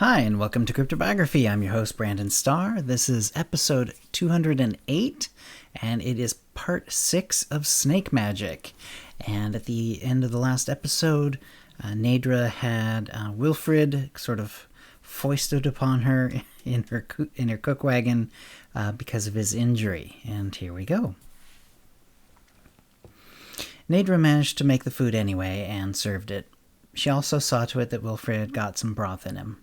Hi, and welcome to CryptoBiography. I'm your host, Brandon Starr. This is episode 208, and it is part 6 of Snake Magic. And at the end of the last episode, Neidre had Wilfred sort of foisted upon her in her cook wagon because of his injury. And here we go. Neidre managed to make the food anyway and served it. She also saw to it that Wilfred got some broth in him.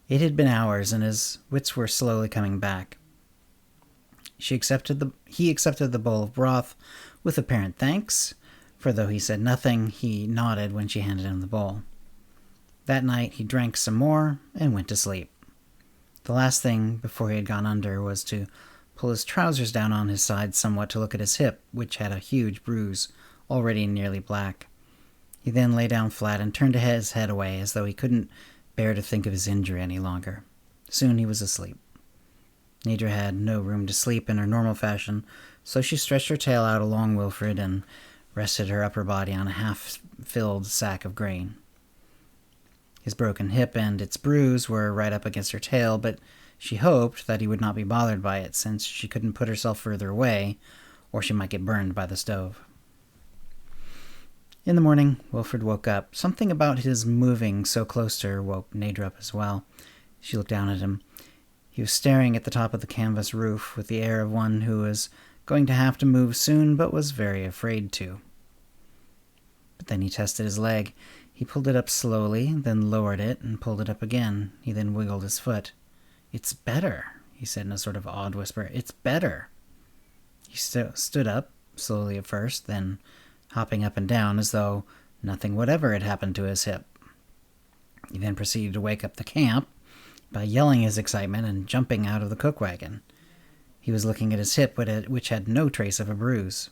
It had been hours, and his wits were slowly coming back. He accepted the bowl of broth with apparent thanks, for though he said nothing, he nodded when she handed him the bowl. That night he drank some more and went to sleep. The last thing before he had gone under was to pull his trousers down on his side somewhat to look at his hip, which had a huge bruise, already nearly black. He then lay down flat and turned his head away as though he couldn't bear to think of his injury any longer. Soon he was asleep. Neidre had no room to sleep in her normal fashion, so she stretched her tail out along Wilfred and rested her upper body on a half-filled sack of grain. His broken hip and its bruise were right up against her tail, but she hoped that he would not be bothered by it, since she couldn't put herself further away, or she might get burned by the stove. In the morning, Wilfred woke up. Something about his moving so close to her woke Neidre up as well. She looked down at him. He was staring at the top of the canvas roof with the air of one who was going to have to move soon but was very afraid to. But then he tested his leg. He pulled it up slowly, then lowered it and pulled it up again. He then wiggled his foot. "It's better," he said in a sort of awed whisper. "It's better." He stood up, slowly at first, then hopping up and down as though nothing whatever had happened to his hip. He then proceeded to wake up the camp by yelling his excitement and jumping out of the cook wagon. He was looking at his hip, which had no trace of a bruise.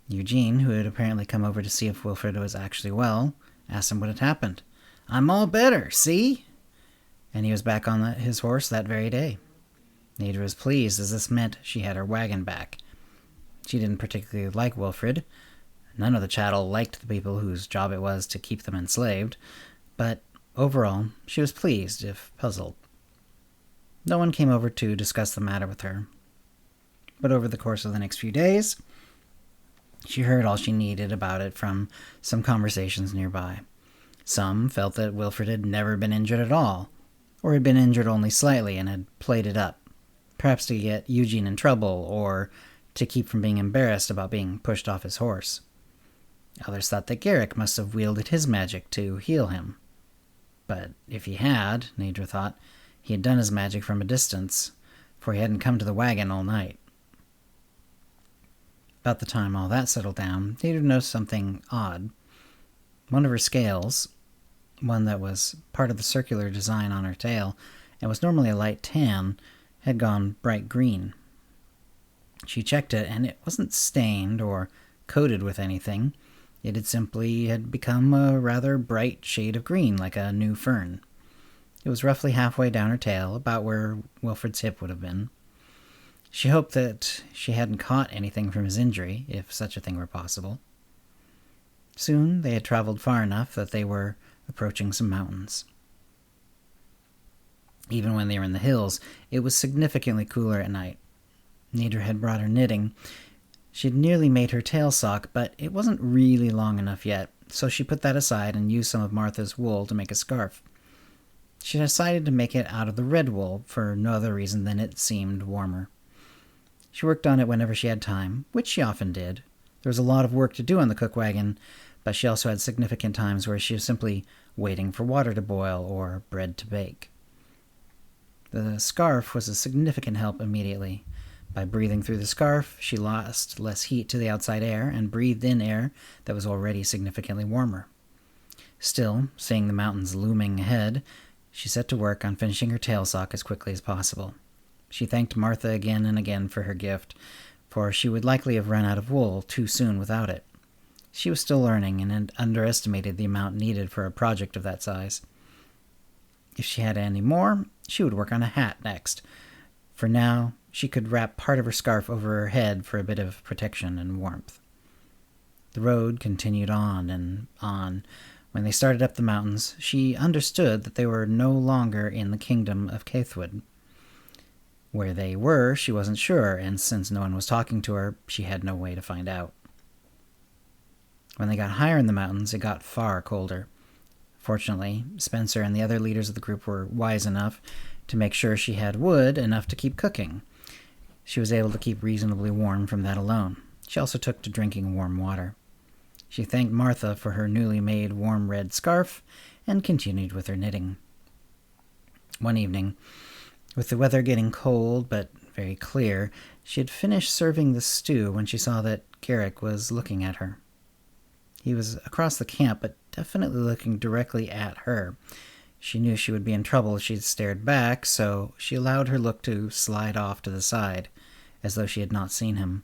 Eugene, who had apparently come over to see if Wilfred was actually well, asked him what had happened. "I'm all better, see?" And he was back on his horse that very day. Neidre was pleased, as this meant she had her wagon back. She didn't particularly like Wilfred. None of the chattel liked the people whose job it was to keep them enslaved, but overall, she was pleased, if puzzled. No one came over to discuss the matter with her, but over the course of the next few days, she heard all she needed about it from some conversations nearby. Some felt that Wilfred had never been injured at all, or had been injured only slightly and had played it up, perhaps to get Eugene in trouble, or to keep from being embarrassed about being pushed off his horse. Others thought that Garrick must have wielded his magic to heal him. But if he had, Neidre thought, he had done his magic from a distance, for he hadn't come to the wagon all night. About the time all that settled down, Neidre noticed something odd. One of her scales, one that was part of the circular design on her tail, and was normally a light tan, had gone bright green. She checked it, and it wasn't stained or coated with anything. It had become a rather bright shade of green, like a new fern. It was roughly halfway down her tail, about where Wilfred's hip would have been. She hoped that she hadn't caught anything from his injury, if such a thing were possible. Soon they had traveled far enough that they were approaching some mountains. Even when they were in the hills, it was significantly cooler at night. Neidre had brought her knitting. She had nearly made her tail sock, but it wasn't really long enough yet, so she put that aside and used some of Martha's wool to make a scarf. She decided to make it out of the red wool for no other reason than it seemed warmer. She worked on it whenever she had time, which she often did. There was a lot of work to do on the cook wagon, but she also had significant times where she was simply waiting for water to boil or bread to bake. The scarf was a significant help immediately. By breathing through the scarf, she lost less heat to the outside air and breathed in air that was already significantly warmer. Still, seeing the mountains looming ahead, she set to work on finishing her tail sock as quickly as possible. She thanked Martha again and again for her gift, for she would likely have run out of wool too soon without it. She was still learning and had underestimated the amount needed for a project of that size. If she had any more, she would work on a hat next. For now, she could wrap part of her scarf over her head for a bit of protection and warmth. The road continued on and on, When they started up the mountains, she understood that they were no longer in the kingdom of Caithwood. Where they were, she wasn't sure, and since no one was talking to her, she had no way to find out. When they got higher in the mountains, it got far colder. Fortunately, Spencer and the other leaders of the group were wise enough to make sure she had wood enough to keep cooking. She was able to keep reasonably warm from that alone. She also took to drinking warm water. She thanked Martha for her newly made warm red scarf and continued with her knitting. One evening, with the weather getting cold but very clear, she had finished serving the stew when she saw that Garrick was looking at her. He was across the camp, but definitely looking directly at her. She knew she would be in trouble if she stared back, so she allowed her look to slide off to the side, as though she had not seen him.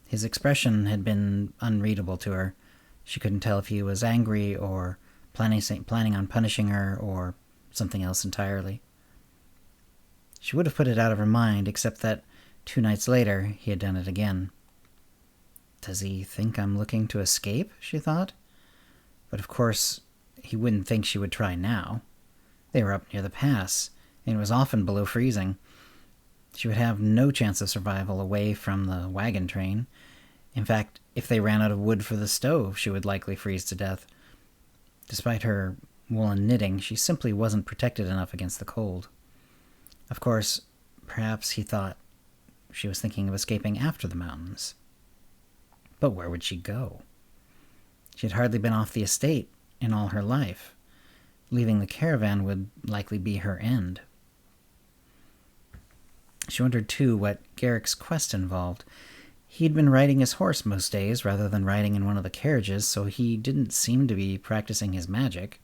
His expression had been unreadable to her. She couldn't tell if he was angry or planning on punishing her or something else entirely. She would have put it out of her mind, except that 2 nights later he had done it again. Does he think I'm looking to escape? She thought. But of course, he wouldn't think she would try now. They were up near the pass, and it was often below freezing. She would have no chance of survival away from the wagon train. In fact, if they ran out of wood for the stove, she would likely freeze to death. Despite her woolen knitting, she simply wasn't protected enough against the cold. Of course, perhaps he thought she was thinking of escaping after the mountains. But where would she go? She had hardly been off the estate in all her life. Leaving the caravan would likely be her end. She wondered, too, what Garrick's quest involved. He'd been riding his horse most days rather than riding in one of the carriages, so he didn't seem to be practicing his magic.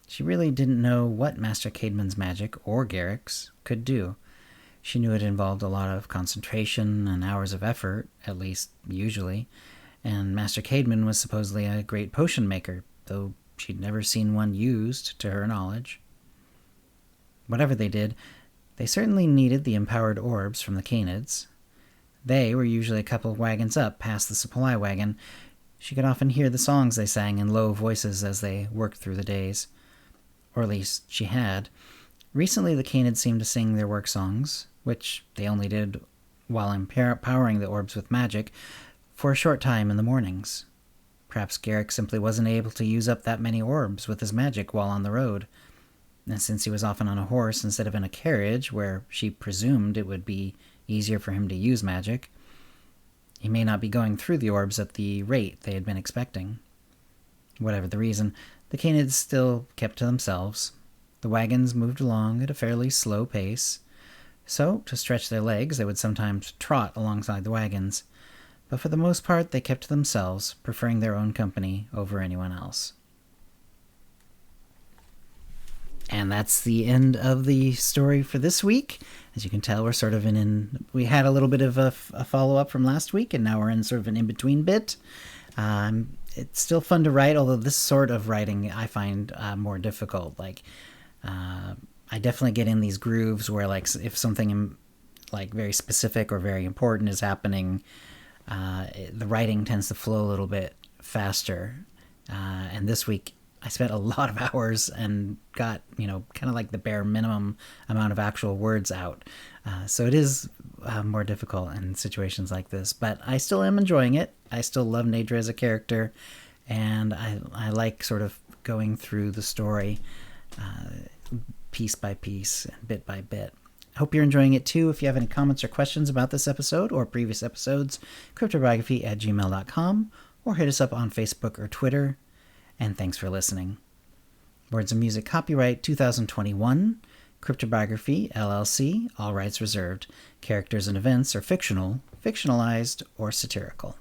She really didn't know what Master Caedmon's magic, or Garrick's, could do. She knew it involved a lot of concentration and hours of effort, at least usually, and Master Caedmon was supposedly a great potion maker, though she'd never seen one used, to her knowledge. Whatever they did, they certainly needed the empowered orbs from the Caenids. They were usually a couple of wagons up past the supply wagon. She could often hear the songs they sang in low voices as they worked through the days. Or at least she had. Recently the Caenids seemed to sing their work songs, which they only did while empowering the orbs with magic, for a short time in the mornings. Perhaps Garrick simply wasn't able to use up that many orbs with his magic while on the road. And since he was often on a horse instead of in a carriage, where she presumed it would be easier for him to use magic, he may not be going through the orbs at the rate they had been expecting. Whatever the reason, the Caenids still kept to themselves. The wagons moved along at a fairly slow pace, so to stretch their legs they would sometimes trot alongside the wagons, but for the most part they kept to themselves, preferring their own company over anyone else. And that's the end of the story for this week. As you can tell, we're sort of we had a little bit of a follow-up from last week, and now we're in sort of an in-between bit. It's still fun to write, although this sort of writing I find more difficult. I definitely get in these grooves where, if something very specific or very important is happening, the writing tends to flow a little bit faster. And this week I spent a lot of hours and got, kind of like the bare minimum amount of actual words out. So it is more difficult in situations like this, but I still am enjoying it. I still love Neidre as a character, and I like sort of going through the story piece by piece and bit by bit. I hope you're enjoying it too. If you have any comments or questions about this episode or previous episodes, CryptoBiography@gmail.com, or hit us up on Facebook or Twitter. And thanks for listening. Words and music copyright 2021, CryptoBiography, LLC, all rights reserved. Characters and events are fictional, fictionalized, or satirical.